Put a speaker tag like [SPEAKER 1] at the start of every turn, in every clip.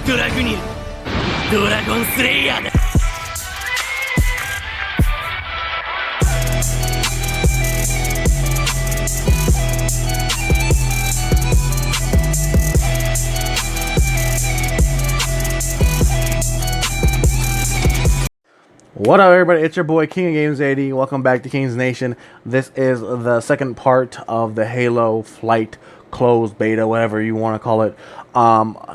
[SPEAKER 1] ドラグニュードラゴンスレイヤーだ。
[SPEAKER 2] What up, everybody? It's your boy King of Games 80. Welcome back to King's Nation. This is the second part of the Halo Flight closed beta, whatever you want to call it.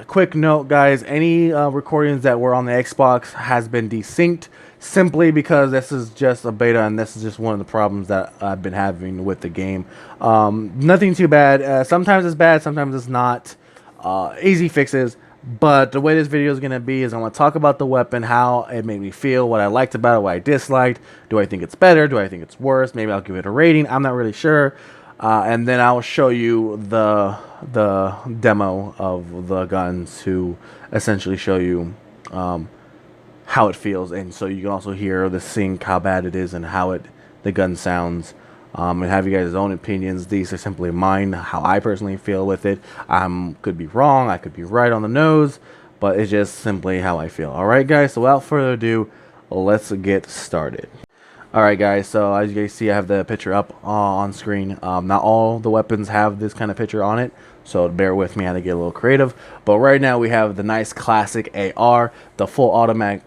[SPEAKER 2] Quick note, guys: any recordings that were on the Xbox has been desynced simply because this is just a beta, and this is just one of the problems that I've been having with the game. Nothing too bad. Sometimes it's bad, sometimes it's not. Easy fixes. But the way this video is going to be is I'm going to talk about the weapon, how it made me feel, what I liked about it, what I disliked. Do I think it's better? Do I think it's worse? Maybe I'll give it a rating. I'm not really sure. And then I'll show you the demo of the gun to essentially show you how it feels. And so you can also hear the sync, how bad it is, and how the gun sounds. And have you guys' own opinions. These are simply mine, how I personally feel with it. Could be wrong, I could be right on the nose, but it's just simply how I feel. Alright guys, so without further ado, let's get started. Alright guys, so as you guys see, I have the picture up on screen. Not all the weapons have this kind of picture on it, so bear with me, I had to get a little creative. But right now we have the nice classic AR, the full automatic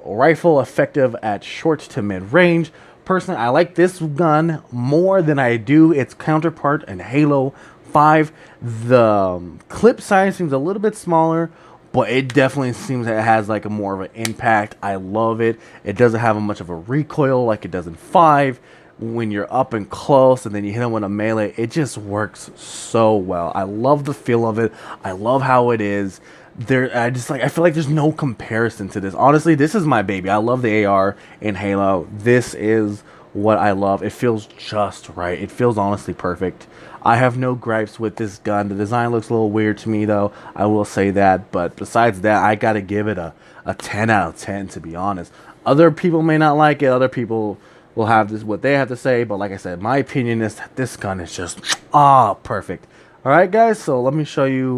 [SPEAKER 2] rifle, effective at short to mid range. Personally, I like this gun more than I do its counterpart in Halo 5. The clip size seems a little bit smaller, but it definitely seems that it has like a more of an impact. I love it. It doesn't have much of a recoil like it does in 5. When you're up and close and then you hit them with a melee, it just works so well. I love the feel of it. I love how it is. I feel like there's no comparison to this. Honestly, this is my baby. I love the AR in Halo. This is what I love. It feels just right. It feels honestly perfect. I have no gripes with this gun. The design looks a little weird to me though, I will say that, but besides that, I gotta give it a 10 out of 10, to be honest. Other people may not like it. Other people will have this what they have to say, but like I said, my opinion is that this gun is just perfect. Alright guys, so let me show you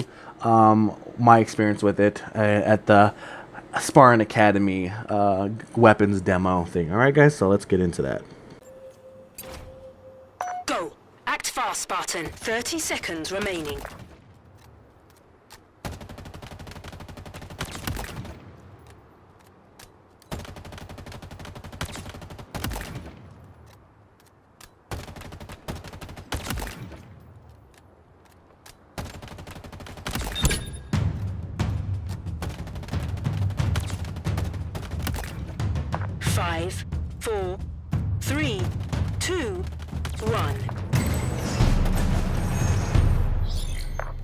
[SPEAKER 2] my experience with it at the Spartan Academy weapons demo thing. Alright guys, so let's get into that.
[SPEAKER 3] Go! Act fast, Spartan. 30 seconds remaining. Five, 4, 3, 2, 1.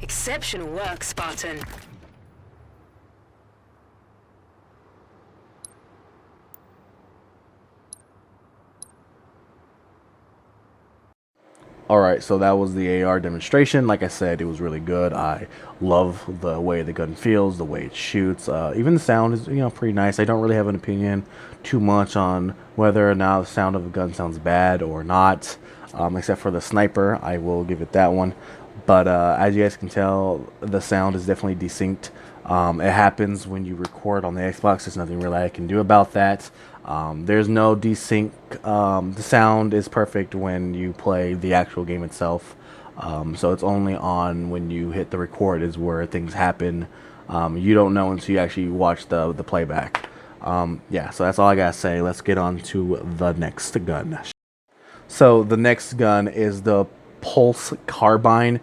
[SPEAKER 3] Exceptional work, Spartan.
[SPEAKER 2] Alright, so that was the AR demonstration. Like I said, it was really good. I love the way the gun feels, the way it shoots. Even the sound is, pretty nice. I don't really have an opinion too much on whether or not the sound of a gun sounds bad or not. Except for the sniper, I will give it that one. But as you guys can tell, the sound is definitely desynced. It happens when you record on the Xbox. There's nothing really I can do about that. There's no desync. The sound is perfect when you play the actual game itself. So it's only on when you hit the record is where things happen. You don't know until you actually watch the playback. Yeah, so that's all I gotta say. Let's get on to the next gun. So the next gun is the Pulse Carbine.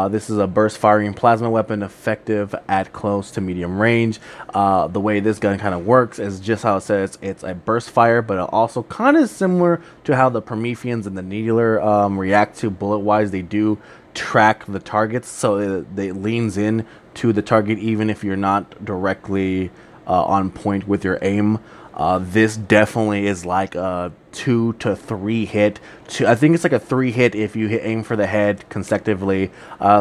[SPEAKER 2] This is a burst firing plasma weapon, effective at close to medium range. The way this gun kind of works is just how it says. It's a burst fire, but it also kind of similar to how the Prometheans and the Needler react to bullet wise. They do track the targets, so it leans in to the target even if you're not directly on point with your aim. This definitely is like a 2 to 3 hit. I think it's like a 3 hit if you aim for the head consecutively.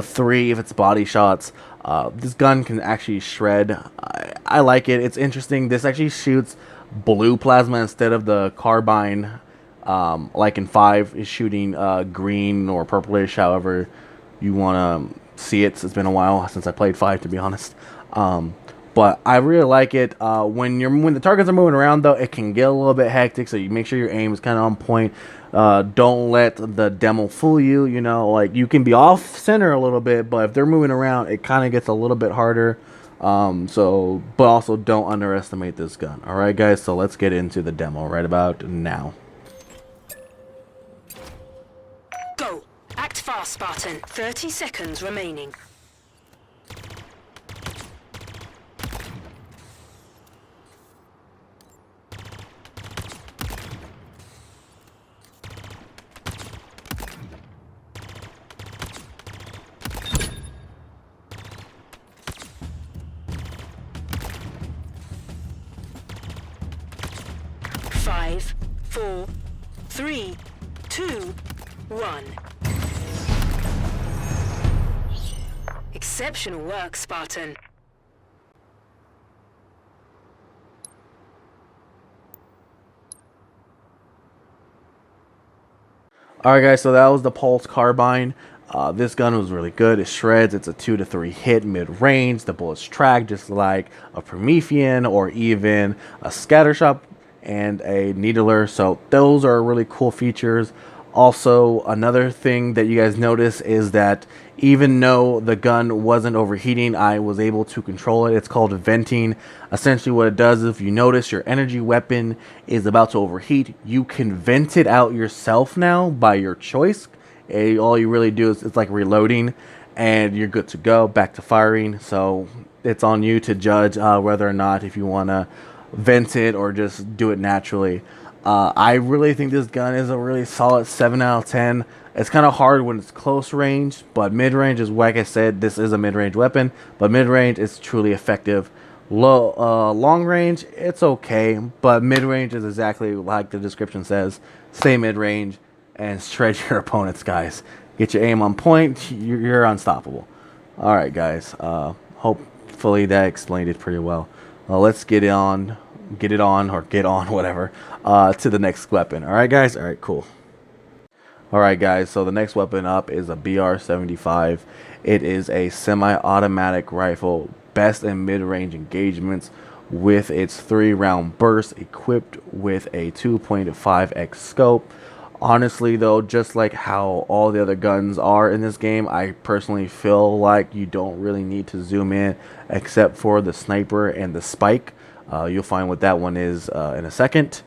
[SPEAKER 2] 3 if it's body shots. This gun can actually shred. I like it. It's interesting. This actually shoots blue plasma instead of the Carbine. Like in 5 is shooting green or purplish, however you want to see it. It's been a while since I played 5, to be honest. But I really like it. When the targets are moving around, though, it can get a little bit hectic. So you make sure your aim is kind of on point. Don't let the demo fool you. You know, like you can be off center a little bit, but if they're moving around, it kind of gets a little bit harder. But also don't underestimate this gun. All right, guys. So let's get into the demo right about now.
[SPEAKER 3] Go. Act fast, Spartan. 30 seconds remaining. Five, 4, 3, 2, 1. Exceptional work, Spartan.
[SPEAKER 2] Alright guys, so that was the Pulse Carbine. This gun was really good. It shreds. It's a 2 to 3 hit mid-range. The bullets track just like a Promethean or even a Scattershot and a Needler. So those are really cool features. Also, another thing that you guys notice is that even though the gun wasn't overheating, I was able to control it. It's called venting. Essentially what it does is if you notice your energy weapon is about to overheat, you can vent it out yourself now by your choice. All you really do is it's like reloading and you're good to go, back to firing. So it's on you to judge whether or not if you want to vent it or just do it naturally. I really think this gun is a really solid 7 out of 10. It's kind of hard when it's close range, but mid-range is, like I said, this is a mid-range weapon, but mid-range is truly effective. Long range, it's okay, but mid-range is exactly like the description says. Stay mid-range and shred your opponents, guys. Get your aim on point, you're unstoppable. Alright, guys, hopefully that explained it pretty well. Let's get on, whatever, to the next weapon. Alright, guys? Alright, cool. Alright, guys, so the next weapon up is a BR75. It is a semi-automatic rifle, best in mid-range engagements, with its 3-round burst, equipped with a 2.5x scope. Honestly, though, just like how all the other guns are in this game, I personally feel like you don't really need to zoom in except for the sniper and the spike. You'll find what that one is in a second.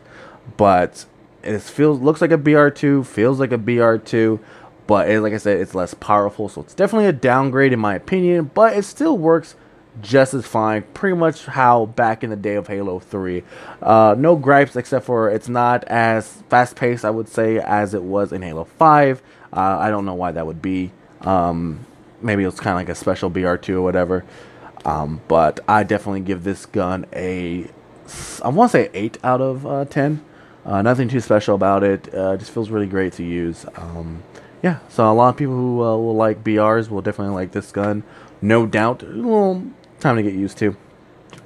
[SPEAKER 2] But it looks like a BR2, feels like a BR2, but like I said, it's less powerful. So it's definitely a downgrade in my opinion, but it still works just as fine, pretty much how back in the day of Halo 3. No gripes except for it's not as fast paced, I would say, as it was in Halo 5. I don't know why that would be. Maybe it's kind of like a special BR2 or whatever. But I definitely give this gun I want to say 8 out of 10. Nothing too special about it. Just feels really great to use. Yeah, so a lot of people who will like BRs will definitely like this gun. No doubt. Well, time to get used to.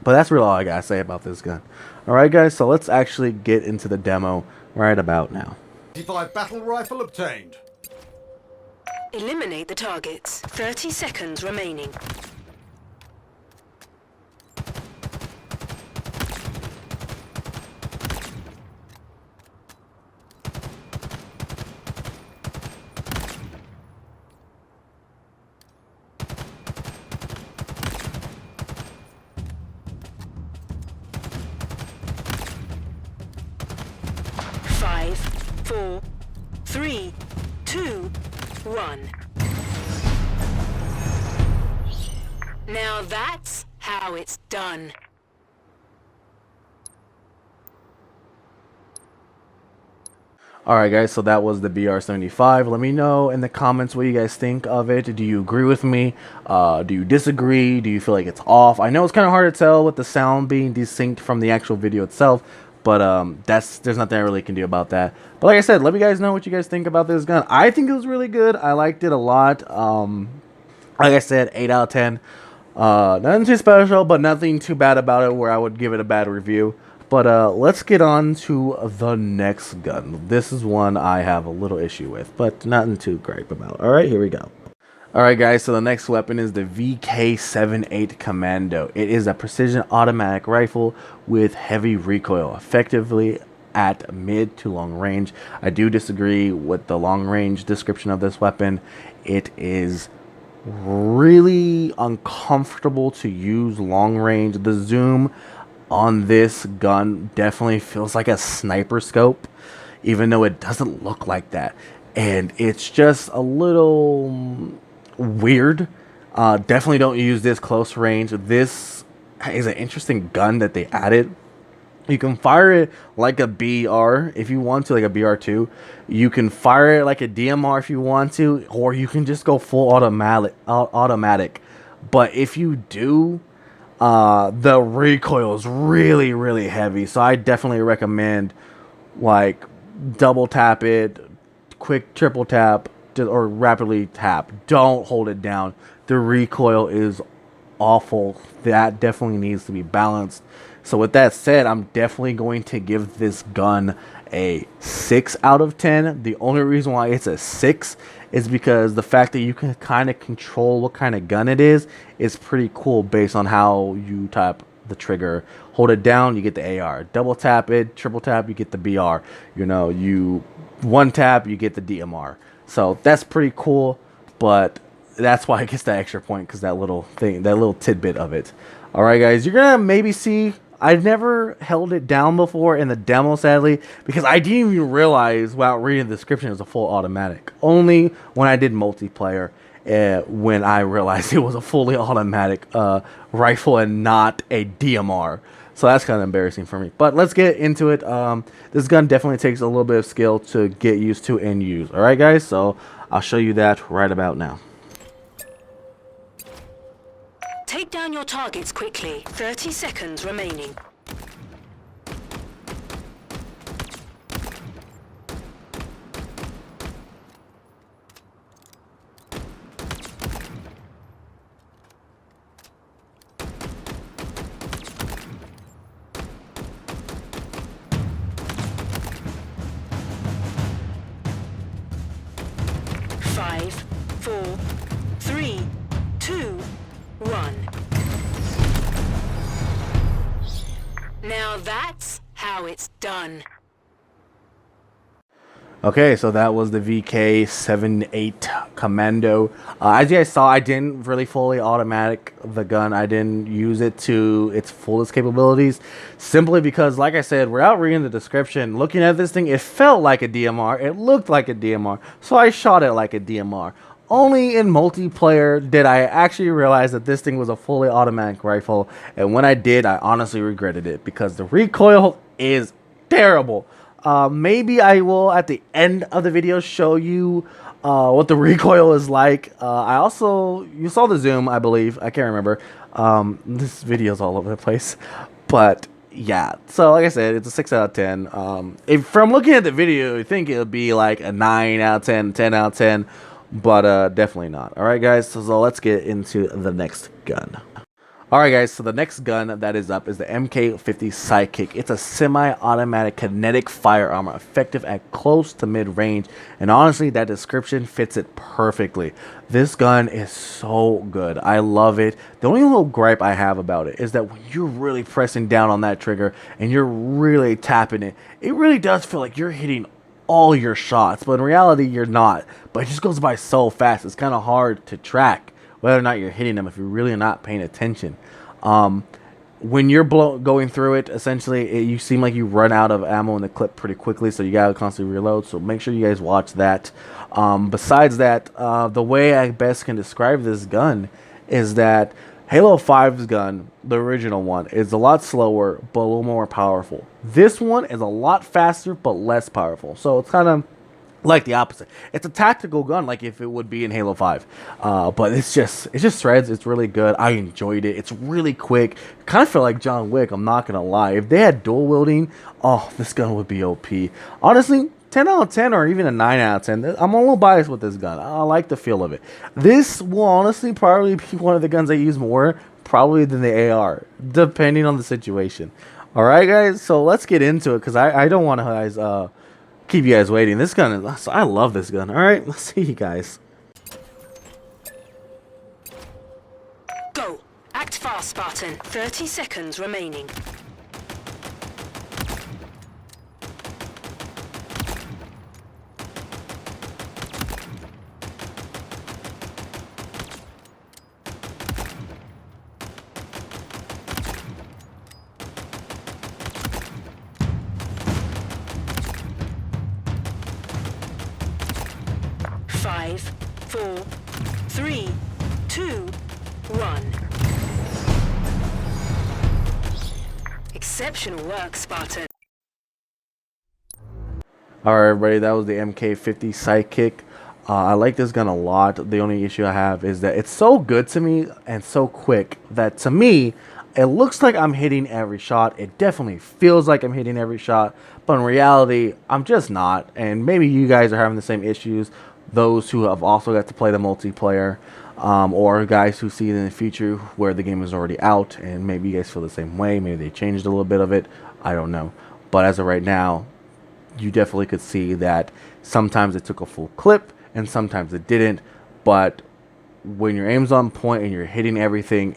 [SPEAKER 2] But that's really all I gotta say about this gun. Alright, guys, so let's actually get into the demo right about now.
[SPEAKER 4] 55 battle rifle obtained.
[SPEAKER 3] Eliminate the targets. 30 seconds remaining. Five, 4, 3, 2, 1. Now that's how it's done.
[SPEAKER 2] Alright, guys, so that was the BR75. Let me know in the comments what you guys think of it. Do you agree with me? Do you disagree? Do you feel like it's off? I know it's kind of hard to tell with the sound being desynced from the actual video itself, but there's nothing I really can do about that. But like I said, let me guys know what you guys think about this gun. I think it was really good. I liked it a lot. Like I said, 8 out of 10. Nothing too special, but nothing too bad about it where I would give it a bad review. But let's get on to the next gun. This is one I have a little issue with, but nothing too gripe about. Alright, here we go. Alright guys, so the next weapon is the MK50 Commando. It is a precision automatic rifle with heavy recoil, effectively at mid to long range. I do disagree with the long range description of this weapon. It is really uncomfortable to use long range. The zoom on this gun definitely feels like a sniper scope, even though it doesn't look like that. And it's just a little weird. Definitely don't use this close range. This is an interesting gun that they added. You can fire it like a BR if you want to, like a BR2. You can fire it like a DMR if you want to, or you can just go full automatic. But if you do, the recoil is really, really heavy. So I definitely recommend like double tap it, quick triple tap, or rapidly tap. Don't hold it down. The recoil is awful. That definitely needs to be balanced. So with that said, I'm definitely going to give this gun a 6 out of 10. The only reason why it's a 6 is because the fact that you can kind of control what kind of gun it is pretty cool based on how you tap the trigger. Hold it down, you get the AR. Double tap it, triple tap, you get the BR. You know, you one tap, you get the DMR. So that's pretty cool, but that's why it gets that extra point, because that little thing, that little tidbit of it. All right, guys, you're gonna maybe see. I've never held it down before in the demo, sadly, because I didn't even realize without reading the description it was a full automatic. Only when I did multiplayer, when I realized it was a fully automatic rifle and not a DMR. So that's kind of embarrassing for me. But let's get into it. This gun definitely takes a little bit of skill to get used to and use. All right, guys, so I'll show you that right about now.
[SPEAKER 3] Take down your targets quickly. 30 seconds remaining. Five, 4, 3, 2, 1. Now that's how it's done.
[SPEAKER 2] Okay, so that was the MK50 Commando. As you guys saw, I didn't really fully automatic the gun. I didn't use it to its fullest capabilities, simply because, like I said, without reading the description, looking at this thing, it felt like a DMR. It looked like a DMR, so I shot it like a DMR. Only in multiplayer did I actually realize that this thing was a fully automatic rifle, and when I did, I honestly regretted it because the recoil is terrible. Maybe I will at the end of the video show you what the recoil is like. You saw the zoom, I believe. I can't remember. This video's all over the place, but yeah. So like I said, it's a 6 out of 10. If from looking at the video, you think it would be like a 9 out of 10, 10 out of 10, but definitely not. All right, guys. So let's get into the next gun. Alright guys, so the next gun that is up is the MK50 Sidekick. It's a semi-automatic kinetic firearm, effective at close to mid-range, and honestly that description fits it perfectly. This gun is so good. I love it. The only little gripe I have about it is that when you're really pressing down on that trigger and you're really tapping it, it really does feel like you're hitting all your shots, but in reality you're not. But it just goes by so fast, it's kind of hard to track whether or not you're hitting them if you're really not paying attention. When you're going through it, essentially, you seem like you run out of ammo in the clip pretty quickly, so you gotta constantly reload. So make sure you guys watch that. Besides that, the way I best can describe this gun is that Halo 5's gun, the original one, is a lot slower but a little more powerful. This one is a lot faster but less powerful. So it's kind of like the opposite. It's a tactical gun, like if it would be in Halo 5, but it's just threads. It's really good. I enjoyed it. It's really quick. Kind of feel like John Wick, I'm not gonna lie. If they had dual wielding, oh, this gun would be OP. Honestly, 10 out of 10 or even a 9 out of 10. I'm a little biased with this gun. I like the feel of it. This will honestly probably be one of the guns I use more probably than the AR, depending on the situation. All right, guys. So let's get into it because I don't want to guys keep you guys waiting. This gun is, I love this gun. All right, let's see you guys.
[SPEAKER 3] Act fast, Spartan. 30 seconds remaining. Five, 4, 3, 2, 1. Exceptional work, Spartan.
[SPEAKER 2] Alright, everybody, that was the MK50 Sidekick. I like this gun a lot. The only issue I have is that it's so good to me and so quick that to me, it looks like I'm hitting every shot. It definitely feels like I'm hitting every shot, but in reality, I'm just not. And maybe you guys are having the same issues. Those who have also got to play the multiplayer, or guys who see it in the future where the game is already out, and maybe you guys feel the same way. Maybe they changed a little bit of it. I don't know. But as of right now, you definitely could see that sometimes it took a full clip and sometimes it didn't. But when your aim's on point and you're hitting everything,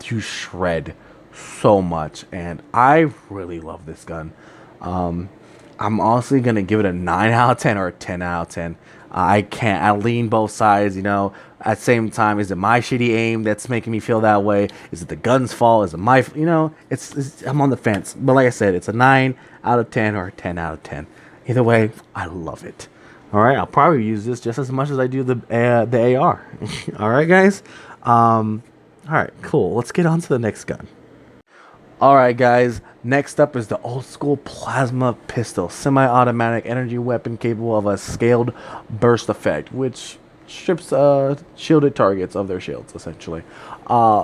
[SPEAKER 2] you shred so much. And I really love this gun. I'm honestly going to give it a 9 out of 10 or a 10 out of 10. I can't. I lean both sides, you know. At the same time, is it my shitty aim that's making me feel that way? Is it the gun's fault? Is it my, you know, it's I'm on the fence. But like I said, it's a 9 out of 10 or a 10 out of 10. Either way, I love it. All right, I'll probably use this just as much as I do the AR. All right, guys. All right, cool. Let's get on to the next gun. Alright guys, next up is the old school plasma pistol, semi-automatic energy weapon capable of a scaled burst effect, which strips shielded targets of their shields, essentially.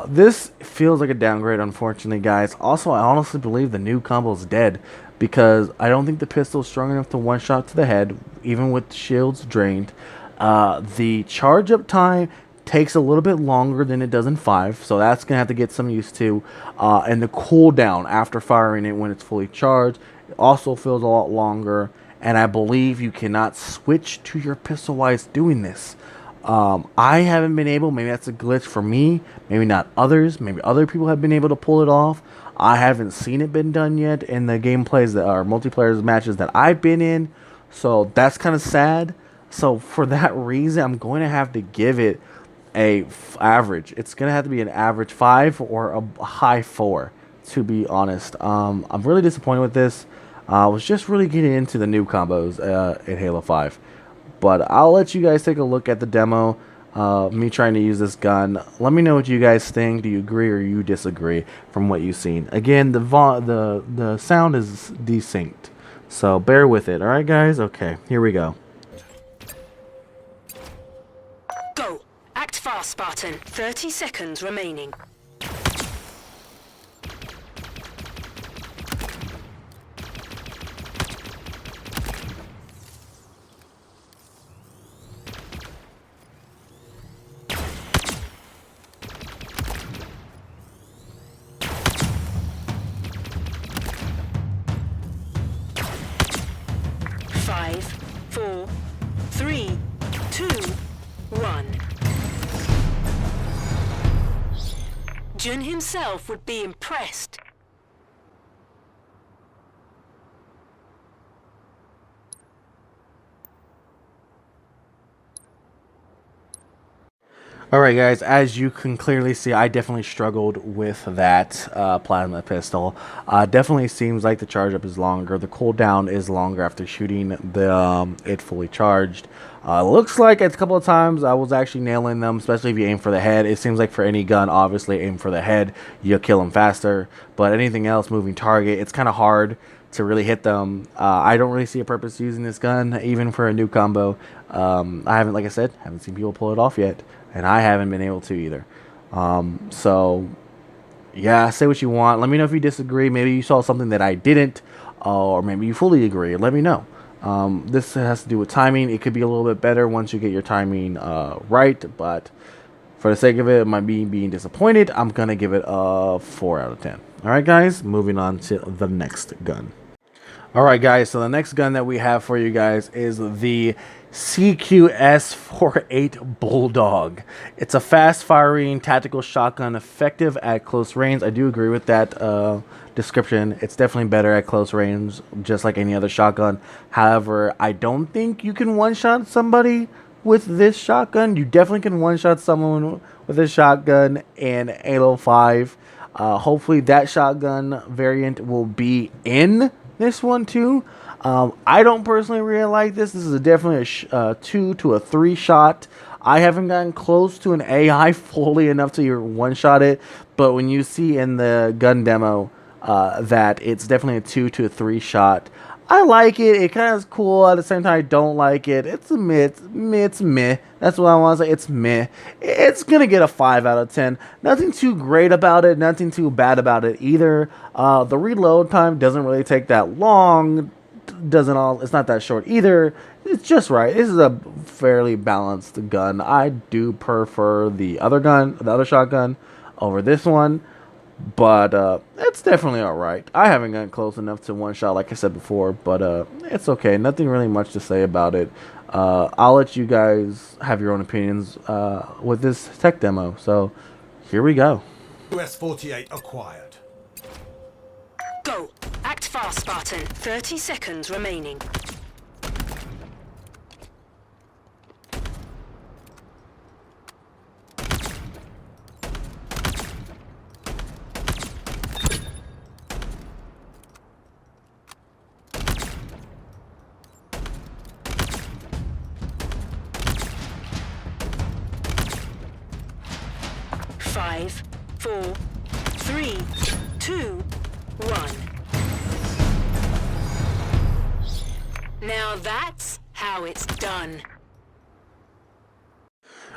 [SPEAKER 2] This feels like a downgrade, unfortunately, guys. Also, I honestly believe the new combo is dead, because I don't think the pistol is strong enough to one-shot to the head, even with shields drained. The charge-up time takes a little bit longer than it does in 5, so that's gonna have to get some used to. And the cooldown after firing it when it's fully charged also feels a lot longer, and I believe you cannot switch to your pistol while it's doing this. I haven't been able. Maybe that's a glitch for me, maybe not others. Maybe other people have been able to pull it off. I haven't seen it been done yet in the gameplays that are multiplayer matches that I've been in, so that's kind of sad. So for that reason, I'm going to have to give it a average. It's gonna have to be an average 5 or a high 4, to be honest. I'm really disappointed with this. I was just really getting into the new combos in Halo 5, but I'll let you guys take a look at the demo. Me trying to use this gun. Let me know what you guys think. Do you agree or you disagree from what you've seen? Again, the sound is desynced, so bear with it. All right, guys. Okay, here we go.
[SPEAKER 3] Go. Act fast, Spartan. 30 seconds remaining. Five, 4, 3, 2, 1. Jun himself would be impressed.
[SPEAKER 2] Alright guys, as you can clearly see, I definitely struggled with that plasma pistol. Definitely seems like the charge up is longer. The cooldown is longer after shooting the it fully charged. Looks like a couple of times I was actually nailing them, especially if you aim for the head. It seems like for any gun, obviously aim for the head, you'll kill them faster. But anything else, moving target, it's kind of hard to really hit them. I don't really see a purpose using this gun, even for a new combo. I haven't, like I said, haven't seen people pull it off yet, and I haven't been able to either. So yeah, say what you want. Let me know if you disagree. Maybe you saw something that I didn't, or maybe you fully agree. Let me know. This has to do with timing. It could be a little bit better once you get your timing right, but for the sake of it, my being disappointed, I'm gonna give it a 4 out of 10. All right, guys, moving on to the next gun. Alright guys, so the next gun that we have for you guys is the CQS48 Bulldog. It's a fast-firing tactical shotgun, effective at close range. I do agree with that description. It's definitely better at close range, just like any other shotgun. However, I don't think you can one-shot somebody with this shotgun. You definitely can one-shot someone with this shotgun in Halo 5. Hopefully that shotgun variant will be in this one too. I don't personally really like this. This is definitely a 2 to a 3 shot. I haven't gotten close to an AI fully enough to one-shot it, but when you see in the gun demo that it's definitely a 2 to a 3 shot, I like it. It kind of is cool. At the same time, I don't like it. It's a meh. It's meh. That's what I want to say. It's meh. It's going to get a 5 out of 10. Nothing too great about it. Nothing too bad about it either. The reload time doesn't really take that long. It's not that short either. It's just right. This is a fairly balanced gun. I do prefer the other shotgun over this one. But it's definitely alright. I haven't gotten close enough to one shot, like I said before, but it's okay. Nothing really much to say about it. I'll let you guys have your own opinions with this tech demo. So here we go.
[SPEAKER 4] US-48 acquired.
[SPEAKER 3] Go. Act fast, Spartan. 30 seconds remaining. Five, 4, 3, 2, 1. Now that's how it's done.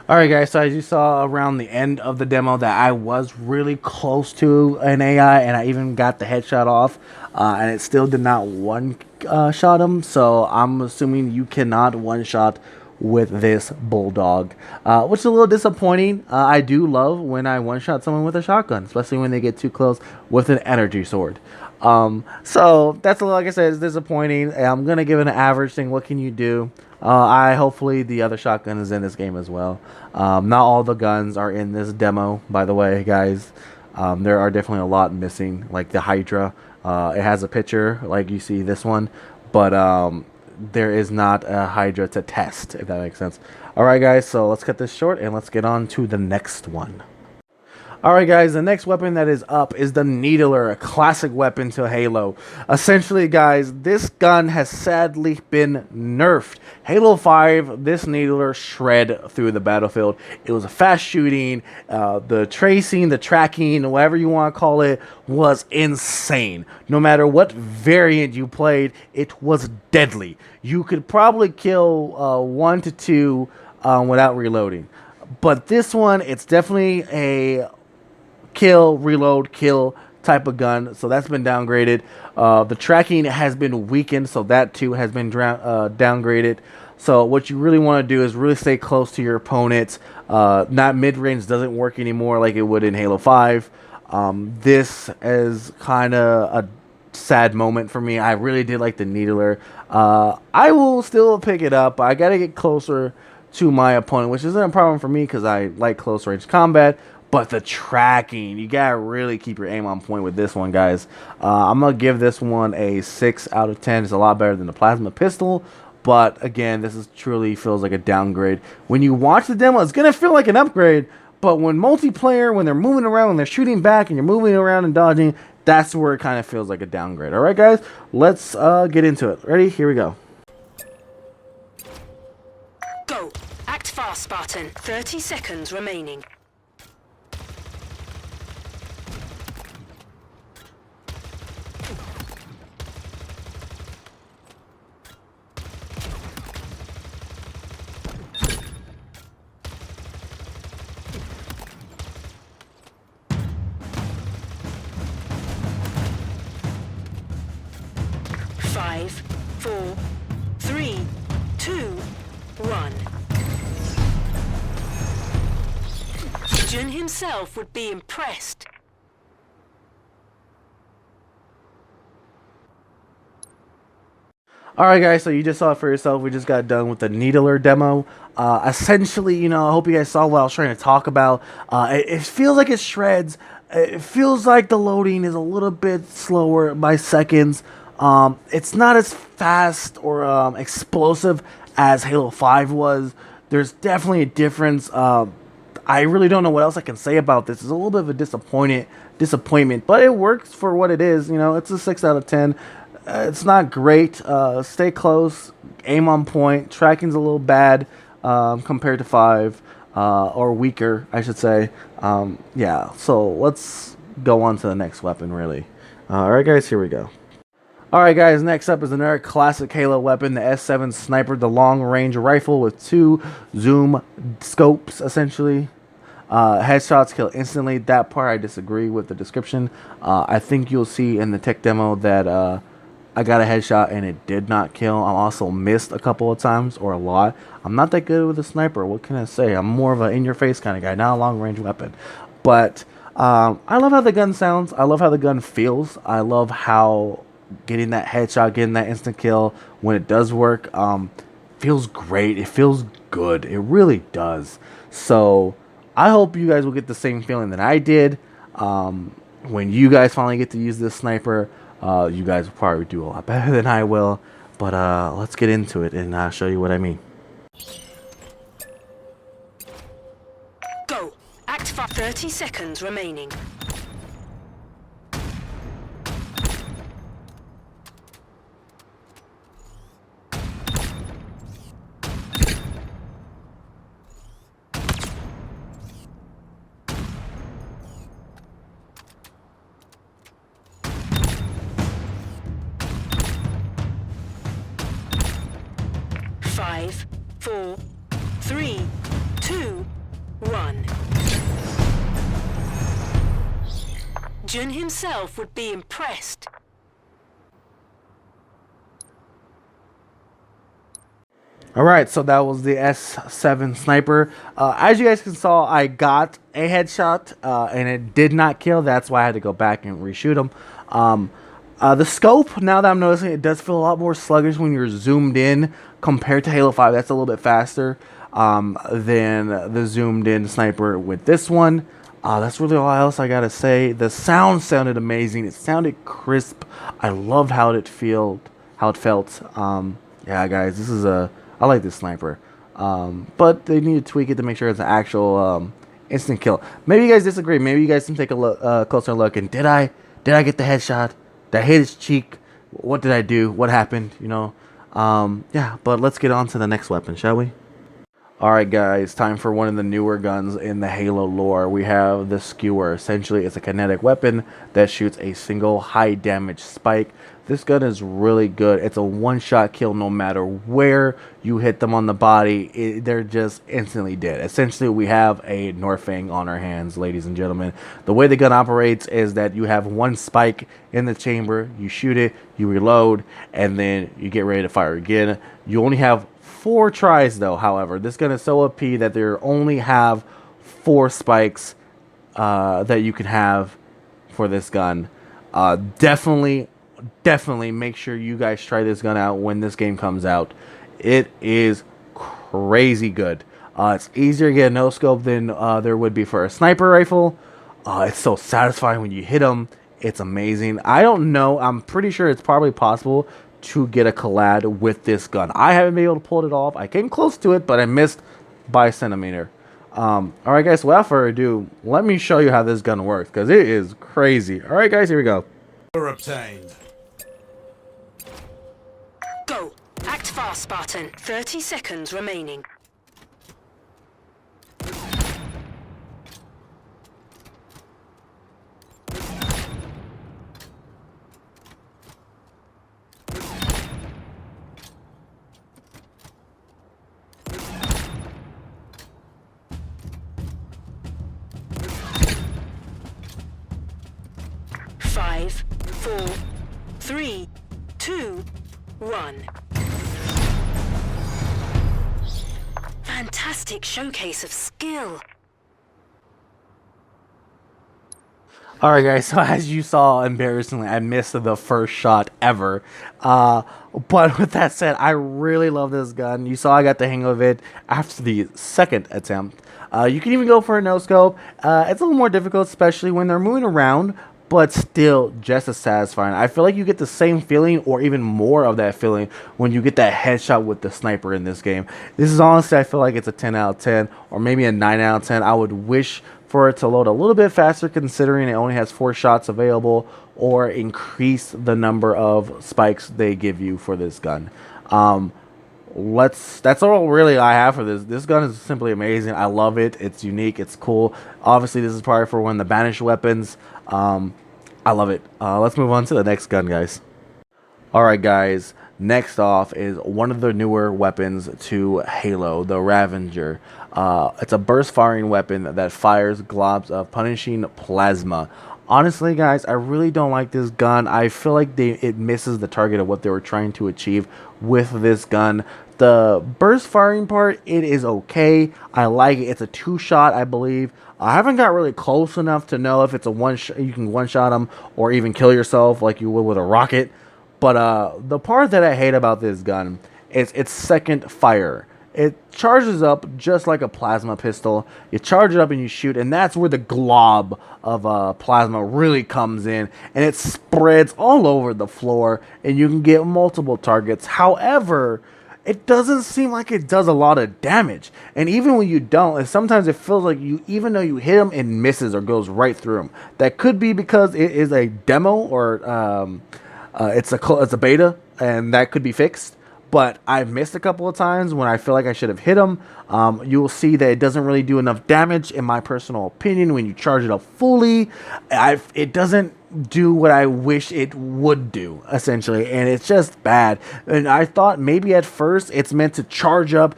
[SPEAKER 2] Alright guys, so as you saw around the end of the demo that I was really close to an AI, and I even got the headshot off, and it still did not one-shot him, so I'm assuming you cannot one-shot with this Bulldog, which is a little disappointing. I do love when I one-shot someone with a shotgun, especially when they get too close with an energy sword. So that's, like I said, it's disappointing. I'm gonna give it an average thing. What can you do? Hopefully the other shotgun is in this game as well. Not all the guns are in this demo, by the way, guys. There are definitely a lot missing, like the Hydra. It has a picture, like you see this one, but there is not a Hydra to test, if that makes sense. Alright guys, so let's cut this short and let's get on to the next one. Alright guys, the next weapon that is up is the Needler, a classic weapon to Halo. Essentially guys, this gun has sadly been nerfed. Halo 5, this Needler shred through the battlefield. It was a fast shooting, the tracing, the tracking, whatever you want to call it, was insane. No matter what variant you played, it was deadly. You could probably kill 1 to 2 without reloading. But this one, it's definitely a kill, reload, kill type of gun, so that's been downgraded. The tracking has been weakened, so that too has been downgraded. So what you really want to do is really stay close to your opponents. Not mid-range doesn't work anymore like it would in Halo 5. This is kind of a sad moment for me. I really did like the Needler. I will still pick it up. I gotta get closer to my opponent, which isn't a problem for me because I like close range combat. But the tracking, you gotta really keep your aim on point with this one, guys. I'm gonna give this one a 6 out of 10. It's a lot better than the plasma pistol, but again, this is truly feels like a downgrade. When you watch the demo, it's gonna feel like an upgrade, but when multiplayer, when they're moving around, when they're shooting back, and you're moving around and dodging, that's where it kind of feels like a downgrade. All right, guys, let's get into it. Ready? Here we go.
[SPEAKER 3] Go. Act fast, Spartan. 30 seconds remaining. Five, 4, 3, 2, 1. Jun himself would be impressed.
[SPEAKER 2] Alright guys, so you just saw it for yourself. We just got done with the Needler demo. Essentially, you know, I hope you guys saw what I was trying to talk about. It feels like it shreds. It feels like the loading is a little bit slower by seconds. It's not as fast or explosive as Halo 5 was. There's definitely a difference. I really don't know what else I can say about this. It's a little bit of a disappointment, but it works for what it is. You know, it's a 6 out of 10. It's not great. Stay close, aim on point. Tracking's a little bad compared to 5, or weaker, I should say. Yeah, so let's go on to the next weapon, really. Alright guys, here we go. Alright guys, next up is another classic Halo weapon, the S7 Sniper, the long-range rifle with 2 zoom scopes, essentially. Headshots kill instantly. That part I disagree with the description. I think you'll see in the tech demo that I got a headshot and it did not kill. I also missed a couple of times, or a lot. I'm not that good with a sniper. What can I say? I'm more of an in-your-face kind of guy, not a long-range weapon. But I love how the gun sounds. I love how the gun feels. I love how getting that headshot, getting that instant kill when it does work, feels great. It feels good. It really does. So I hope you guys will get the same feeling that I did when you guys finally get to use this sniper. You guys will probably do a lot better than I will. But let's get into it and I'll show you what I mean.
[SPEAKER 3] Go. Act 30 seconds remaining. Five, 4, 3, 2, 1. Jun himself would be impressed.
[SPEAKER 2] Alright, so that was the S7 Sniper. As you guys can saw, I got a headshot and it did not kill. That's why I had to go back and reshoot them. The scope, now that I'm noticing, it does feel a lot more sluggish when you're zoomed in compared to Halo 5. That's a little bit faster than the zoomed in sniper with this one. That's really all else I gotta say. The sound sounded amazing. It sounded crisp. I loved how it felt. Yeah, guys, this is I like this sniper. But they need to tweak it to make sure it's an actual instant kill. Maybe you guys disagree. Maybe you guys can take a closer look. And did I get the headshot? Did I hit his cheek? What did I do? What happened? You know? Yeah, but let's get on to the next weapon, shall we? Alright guys, time for one of the newer guns in the Halo lore. We have the Skewer. Essentially, it's a kinetic weapon that shoots a single high damage spike. This gun is really good. It's a one-shot kill no matter where you hit them on the body. They're just instantly dead. Essentially, we have a Norfang on our hands, ladies and gentlemen. The way the gun operates is that you have one spike in the chamber, you shoot it, you reload, and then you get ready to fire again. You only have 4 tries though. However, this gun is so OP that there only have 4 spikes that you can have for this gun. Definitely make sure you guys try this gun out when this game comes out. It is crazy good. It's easier to get a no scope than there would be for a sniper rifle. It's so satisfying when you hit them. It's amazing. I don't know. I'm pretty sure it's probably possible to get a collab with this gun. I haven't been able to pull it off. I came close to it, but I missed by a centimeter. Alright guys, without further ado, let me show you how this gun works, because it is crazy. Alright guys, here we go.
[SPEAKER 4] Obtained.
[SPEAKER 3] Go. Act fast, Spartan. 30 seconds remaining. Five, 4, 3, 2, 1. Fantastic showcase of skill.
[SPEAKER 2] Alright guys, so as you saw, embarrassingly, I missed the first shot ever. But with that said, I really love this gun. You saw I got the hang of it after the second attempt. You can even go for a no-scope. It's a little more difficult, especially when they're moving around, but still just as satisfying. I feel like you get the same feeling or even more of that feeling when you get that headshot with the sniper in this game. This is honestly, I feel like it's a 10 out of 10 or maybe a 9 out of 10. I would wish for it to load a little bit faster considering it only has 4 shots available, or increase the number of spikes they give you for this gun. That's all really I have for this gun. Is simply amazing. I love it. It's unique, it's cool. Obviously this is probably for one of the banished weapons. I love it. Let's move on to the next gun, guys. Alright guys, next off is one of the newer weapons to Halo, the Ravanger. It's a burst firing weapon that fires globs of punishing plasma. Honestly guys, I really don't like this gun. I feel like it misses the target of what they were trying to achieve with this gun. The burst firing part, it is okay. I like it. It's a 2-shot, I believe. I haven't got really close enough to know if it's a you can one-shot them or even kill yourself like you would with a rocket. But the part that I hate about this gun is its second fire. It charges up just like a plasma pistol. You charge it up and you shoot, and that's where the glob of plasma really comes in, and it spreads all over the floor, and you can get multiple targets. However, it doesn't seem like it does a lot of damage, and even when you don't, sometimes it feels like even though you hit them, it misses or goes right through them. That could be because it is a demo or it's a beta, and that could be fixed. But I've missed a couple of times when I feel like I should have hit them. You will see that it doesn't really do enough damage, in my personal opinion, when you charge it up fully. It doesn't do what I wish it would do, essentially, and it's just bad. And I thought maybe at first it's meant to charge up,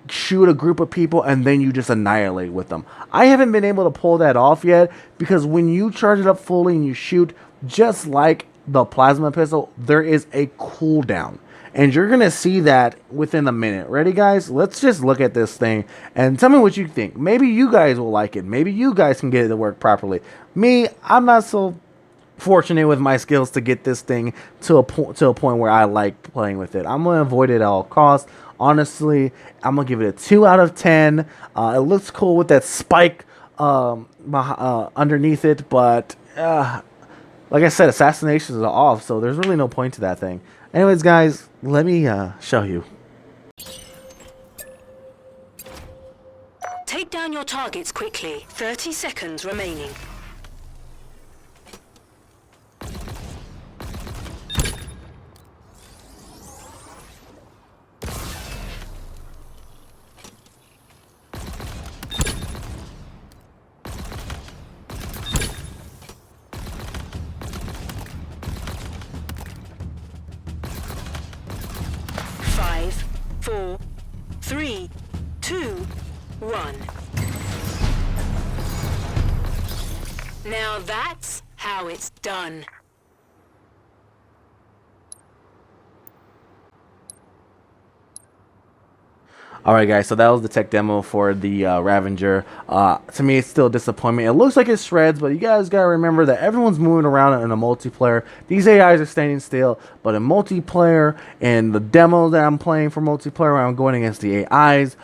[SPEAKER 2] shoot a group of people, and then you just annihilate with them. I haven't been able to pull that off yet, because when you charge it up fully and you shoot, just like the plasma pistol, there is a cooldown. And you're going to see that within a minute. Ready, guys? Let's just look at this thing and tell me what you think. Maybe you guys will like it. Maybe you guys can get it to work properly. Me, I'm not so fortunate with my skills to get this thing to a point where I like playing with it. I'm going to avoid it at all costs. Honestly, I'm going to give it a 2 out of 10. It looks cool with that spike underneath it. But like I said, assassinations are off, so there's really no point to that thing. Anyways, guys, let me show you.
[SPEAKER 3] Take down your targets quickly. 30 seconds remaining. Five, 4, 3, 2, 1. Now that's how it's done.
[SPEAKER 2] Alright guys, so that was the tech demo for the Ravanger. To me, it's still a disappointment. It looks like it shreds, but you guys gotta remember that everyone's moving around in a multiplayer. These AIs are standing still, but in multiplayer, and the demo that I'm playing for multiplayer, where I'm going against the AIs,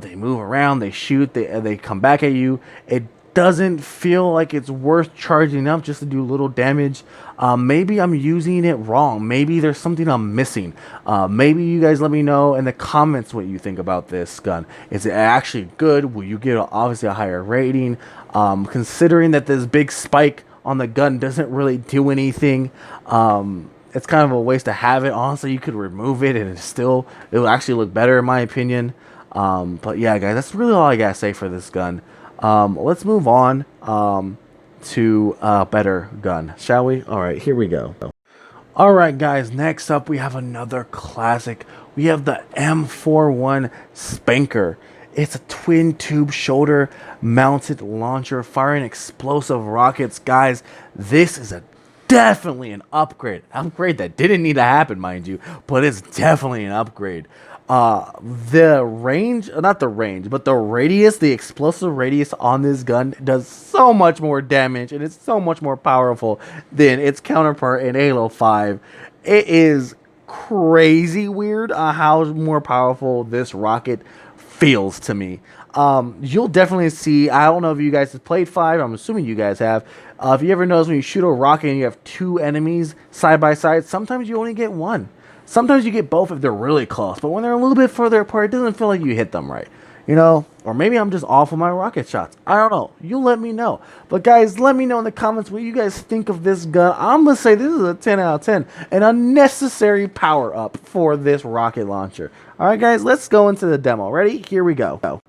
[SPEAKER 2] they move around, they shoot, they come back at you. It doesn't feel like it's worth charging up just to do little damage. Maybe I'm using it wrong. Maybe there's something I'm missing. Maybe you guys let me know in the comments what you think about this gun. Is it actually good? Will you get obviously a higher rating? Considering that this big spike on the gun doesn't really do anything, it's kind of a waste to have it. Honestly, you could remove it and it would actually look better in my opinion. But yeah, guys, that's really all I gotta say for this gun. Let's move on to a better gun, shall we? Alright, here we go. Alright guys, next up we have another classic. We have the M41 Spanker. It's a twin tube shoulder mounted launcher firing explosive rockets. Guys, this is definitely an upgrade. Upgrade that didn't need to happen, mind you, but it's definitely an upgrade. The range, not the range, but the radius, the explosive radius on this gun does so much more damage, and it's so much more powerful than its counterpart in Halo 5. It is crazy weird how more powerful this rocket feels to me. You'll definitely see, I don't know if you guys have played 5, I'm assuming you guys have. If you ever notice when you shoot a rocket and you have two enemies side by side, sometimes you only get one. Sometimes you get both if they're really close, but when they're a little bit further apart, it doesn't feel like you hit them right. You know, or maybe I'm just off with my rocket shots. I don't know. You let me know. But guys, let me know in the comments what you guys think of this gun. I'm going to say this is a 10 out of 10. An unnecessary power up for this rocket launcher. All right, guys, let's go into the demo. Ready? Here we go.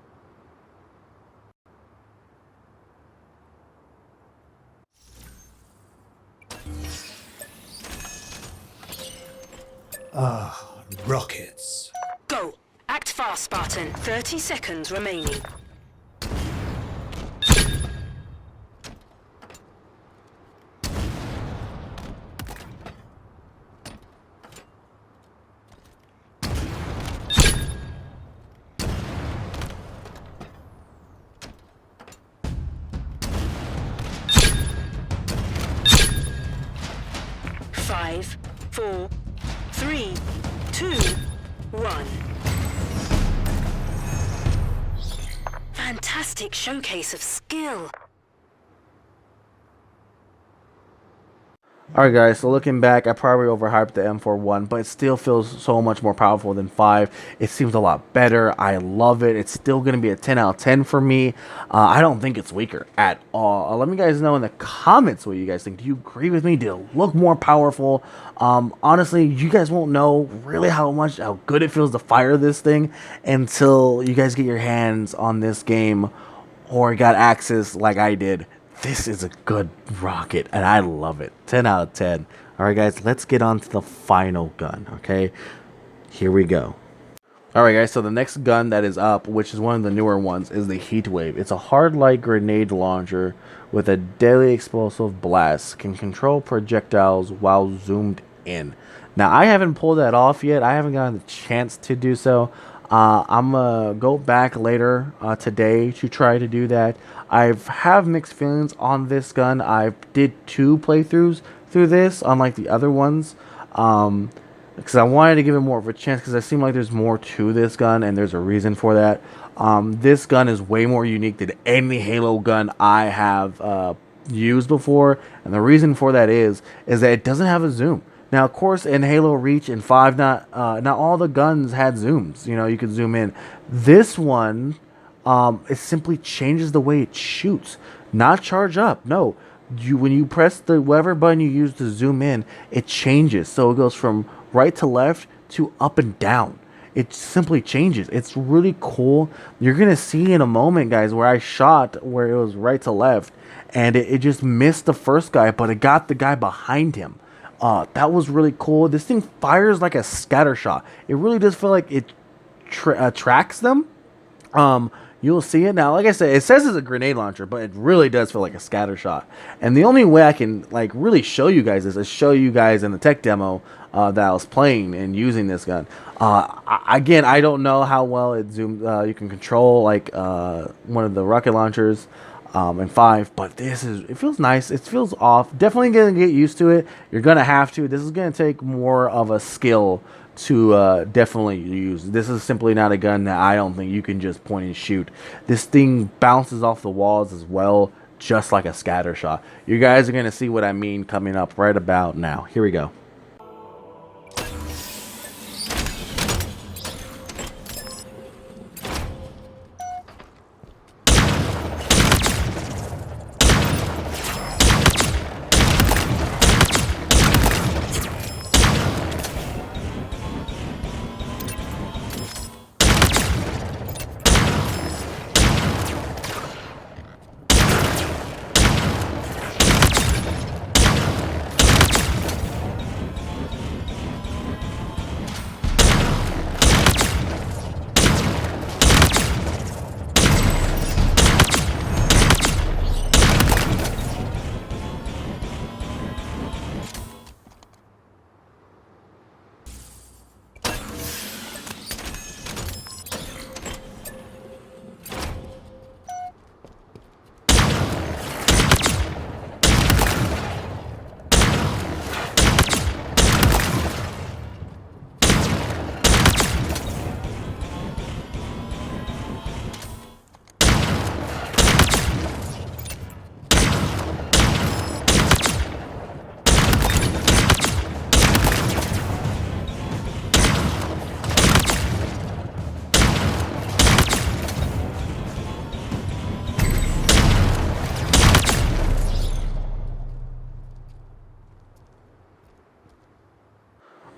[SPEAKER 4] Rockets.
[SPEAKER 3] Go. Act fast, Spartan. 30 seconds remaining. Five, 4, 3, 2, 1. Fantastic showcase of skill.
[SPEAKER 2] Alright guys, so looking back, I probably overhyped the M41, but it still feels so much more powerful than 5. It seems a lot better. I love it. It's still going to be a 10 out of 10 for me. I don't think it's weaker at all. Let me guys know in the comments what you guys think. Do you agree with me? Do it look more powerful? Honestly, you guys won't know really how good it feels to fire this thing until you guys get your hands on this game or got access like I did. This is a good rocket, and I love it. 10 out of 10. Alright, guys, let's get on to the final gun, okay? Here we go. Alright, guys, so the next gun that is up, which is one of the newer ones, is the Heatwave. It's a hard light grenade launcher with a deadly explosive blast. Can control projectiles while zoomed in. Now, I haven't pulled that off yet. I haven't gotten the chance to do so. I'm going to go back later today to try to do that. I have mixed feelings on this gun. I did 2 playthroughs through this, unlike the other ones. Because I wanted to give it more of a chance, because it seemed like there's more to this gun, and there's a reason for that. This gun is way more unique than any Halo gun I have used before, and the reason for that is that it doesn't have a zoom. Now, of course, in Halo Reach and 5, not all the guns had zooms. You know, you could zoom in. This one, it simply changes the way it shoots. Not charge up. No, when you press the whatever button you use to zoom in, it changes. So it goes from right to left to up and down. It simply changes. It's really cool. You're gonna see in a moment, guys, where I shot where it was right to left, and it just missed the first guy, but it got the guy behind him. That was really cool. This thing fires like a scatter shot. It really does feel like it tracks them. You'll see it now. Like I said, it says it's a grenade launcher, but it really does feel like a scatter shot. And the only way I can really show you guys this is show you guys in the tech demo that I was playing and using this gun. Again, I don't know how well it zooms. You can control one of the rocket launchers. In 5, but it feels nice. It feels off. Definitely gonna get used to it. You're gonna have to. This is gonna take more of a skill to definitely use. This is simply not a gun that I don't think you can just point and shoot. This thing bounces off the walls as well, just like a scatter shot. You guys are gonna see what I mean coming up right about now. Here we go.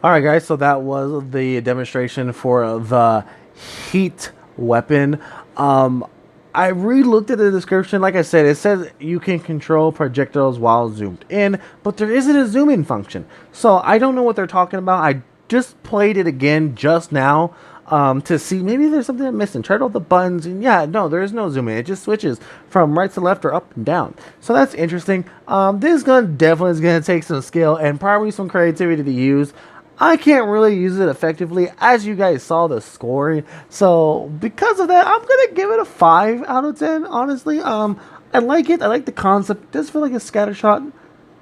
[SPEAKER 2] Alright guys, so that was the demonstration for the heat weapon. I re-looked at the description. Like I said, it says you can control projectiles while zoomed in, but there isn't a zoom in function. So I don't know what they're talking about. I just played it again just now to see maybe there's something I'm missing. Tried all the buttons, and yeah, no, there is no zoom in. It just switches from right to left or up and down. So that's interesting. This gun definitely is going to take some skill and probably some creativity to use. I can't really use it effectively, as you guys saw the scoring. So because of that, I'm gonna give it a 5 out of 10. Honestly, I like it. I like the concept. It does feel like a scatter shot.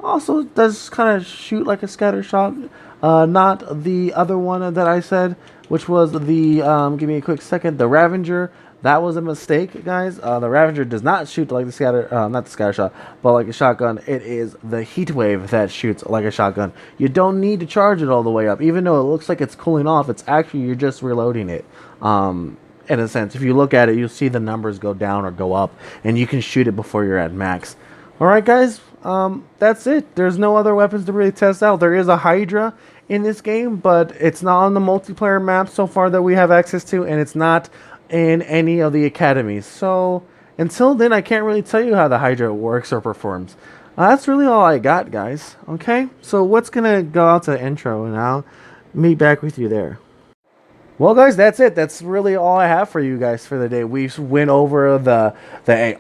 [SPEAKER 2] Also, does kind of shoot like a scatter shot. Not the other one that I said, which was the give me a quick second. The Ravanger. That was a mistake, guys. The Ravanger does not shoot like the scatter, not the scatter shot, but like a shotgun. It is the heat wave that shoots like a shotgun. You don't need to charge it all the way up, even though it looks like it's cooling off. It's actually, you're just reloading it. In a sense, if you look at it, you'll see the numbers go down or go up, and you can shoot it before you're at max. All right, guys. That's it. There's no other weapons to really test out. There is a Hydra in this game, but it's not on the multiplayer map so far that we have access to, and it's not in any of the academies. So until then, I can't really tell you how the Hydra works or performs. That's really all I got, guys. Okay, so what's gonna go out to the intro, and I'll meet back with you there. Well, guys, that's it. That's really all I have for you guys for the day. We went over the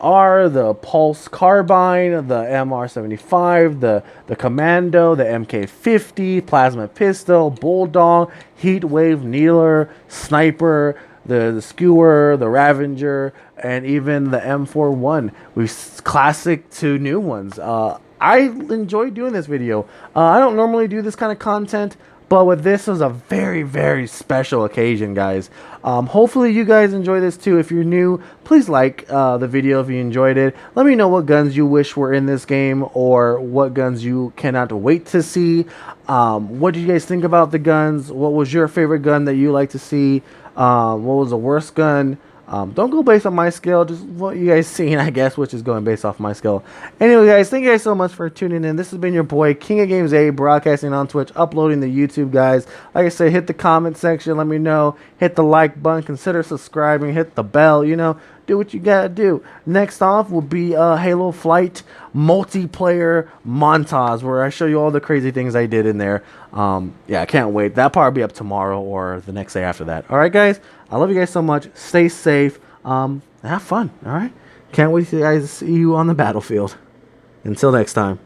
[SPEAKER 2] AR, the Pulse Carbine, the MR75, the Commando, the MK50, Plasma Pistol, Bulldog, Heat Wave, Needler, Sniper, the Skewer, the Ravanger, and even the M41. We've classic to new ones. I enjoyed doing this video. I don't normally do this kind of content, but with this was a very, very special occasion, guys. Hopefully you guys enjoy this too. If you're new, please like the video if you enjoyed it. Let me know what guns you wish were in this game, or what guns you cannot wait to see. What do you guys think about the guns? What was your favorite gun that you like to see? What was the worst gun? Don't go based on my skill, just what you guys seen, I guess, which is going based off my skill. Anyway, guys, thank you guys so much for tuning in. This has been your boy, King of Games A, broadcasting on Twitch, uploading to YouTube, guys. Like I said, hit the comment section, let me know, hit the like button, consider subscribing, hit the bell, you know, do what you gotta do. Next off will be a Halo Flight multiplayer montage where I show you all the crazy things I did in there. Yeah, I can't wait. That'll probably be up tomorrow or the next day after that. All right, guys, I love you guys so much. Stay safe. Have fun. All right. Can't wait to guys see you on the battlefield. Until next time.